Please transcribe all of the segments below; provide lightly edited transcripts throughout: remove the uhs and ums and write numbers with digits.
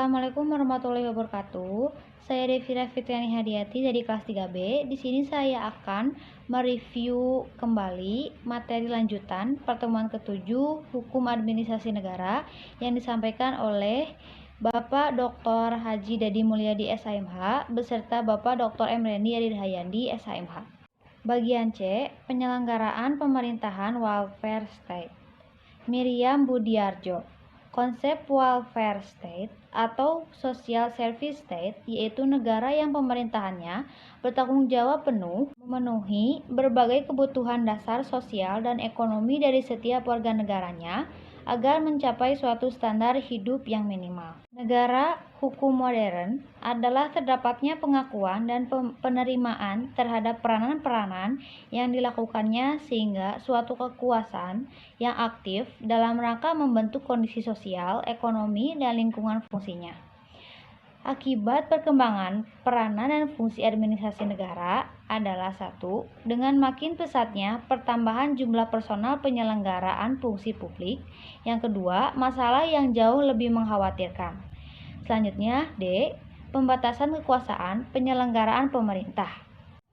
Assalamualaikum warahmatullahi wabarakatuh. Saya Devira Fitriani Hadiati dari kelas 3B. Di sini saya akan mereview kembali materi lanjutan pertemuan ke-7 Hukum Administrasi Negara yang disampaikan oleh Bapak Dr. Haji Dadi Mulyadi SHMH beserta Bapak Dr. Emreni Aridhayandi SHMH. Bagian C, penyelenggaraan pemerintahan welfare state. Miriam Budiarjo. Konsep welfare state atau social service state yaitu negara yang pemerintahannya bertanggung jawab penuh memenuhi berbagai kebutuhan dasar sosial dan ekonomi dari setiap warga negaranya agar mencapai suatu standar hidup yang minimal. Negara hukum modern adalah terdapatnya pengakuan dan penerimaan terhadap peranan-peranan yang dilakukannya sehingga suatu kekuasaan yang aktif dalam rangka membentuk kondisi sosial, ekonomi, dan lingkungan fungsinya. Akibat perkembangan peranan dan fungsi administrasi negara adalah satu, dengan makin pesatnya pertambahan jumlah personal penyelenggaraan fungsi publik. Yang kedua, masalah yang jauh lebih mengkhawatirkan. Selanjutnya, D. Pembatasan kekuasaan penyelenggaraan pemerintah.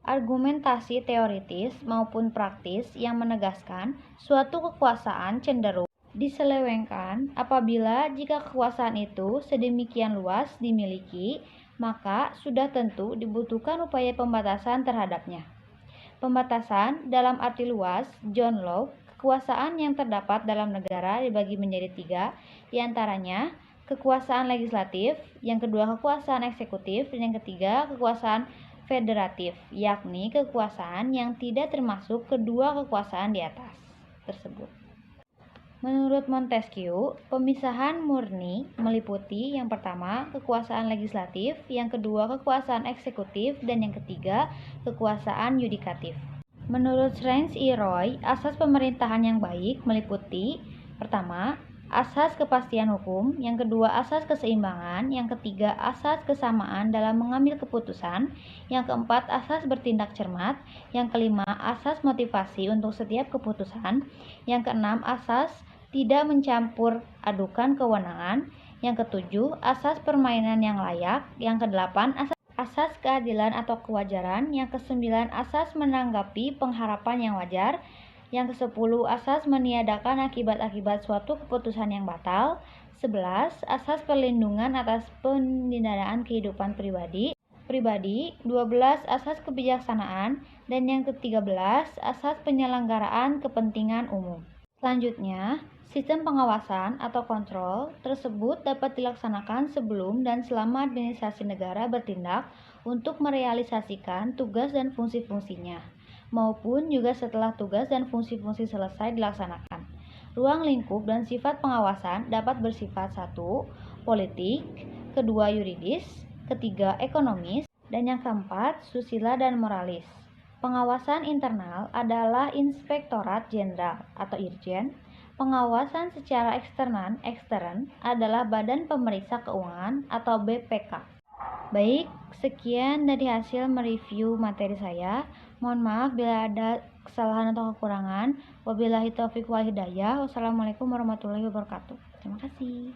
Argumentasi teoritis maupun praktis yang menegaskan suatu kekuasaan cenderung diselewengkan apabila jika kekuasaan itu sedemikian luas dimiliki, maka sudah tentu dibutuhkan upaya pembatasan terhadapnya. Pembatasan dalam arti luas, John Locke, kekuasaan yang terdapat dalam negara dibagi menjadi 3, diantaranya kekuasaan legislatif, yang kedua kekuasaan eksekutif, dan yang ketiga kekuasaan federatif, yakni kekuasaan yang tidak termasuk kedua kekuasaan di atas tersebut. Menurut Montesquieu, pemisahan murni meliputi yang pertama kekuasaan legislatif, yang kedua kekuasaan eksekutif, dan yang ketiga kekuasaan yudikatif. Menurut Strange E. Roy, asas pemerintahan yang baik meliputi pertama, asas kepastian hukum, yang kedua asas keseimbangan, yang ketiga asas kesamaan dalam mengambil keputusan, yang keempat asas bertindak cermat, yang kelima asas motivasi untuk setiap keputusan, yang keenam asas tidak mencampur adukan kewenangan, yang ketujuh asas permainan yang layak, yang kedelapan asas keadilan atau kewajaran, yang kesembilan asas menanggapi pengharapan yang wajar, yang ke-10 asas meniadakan akibat-akibat suatu keputusan yang batal, 11 asas perlindungan atas pendanaan kehidupan pribadi, 12 asas kebijaksanaan, dan yang ke-13 asas penyelenggaraan kepentingan umum. Selanjutnya, sistem pengawasan atau kontrol tersebut dapat dilaksanakan sebelum dan selama administrasi negara bertindak untuk merealisasikan tugas dan fungsi-fungsinya, maupun juga setelah tugas dan fungsi-fungsi selesai dilaksanakan. Ruang lingkup dan sifat pengawasan dapat bersifat 1. Politik, kedua yuridis, ketiga ekonomis, dan yang keempat susila dan moralis. Pengawasan internal adalah Inspektorat Jenderal atau Irjen. Pengawasan secara ekstern adalah Badan Pemeriksa Keuangan atau BPK. Baik, sekian dari hasil mereview materi saya. Mohon maaf bila ada kesalahan atau kekurangan. Wabillahi taufiq wal hidayah. Wassalamualaikum warahmatullahi wabarakatuh. Terima kasih.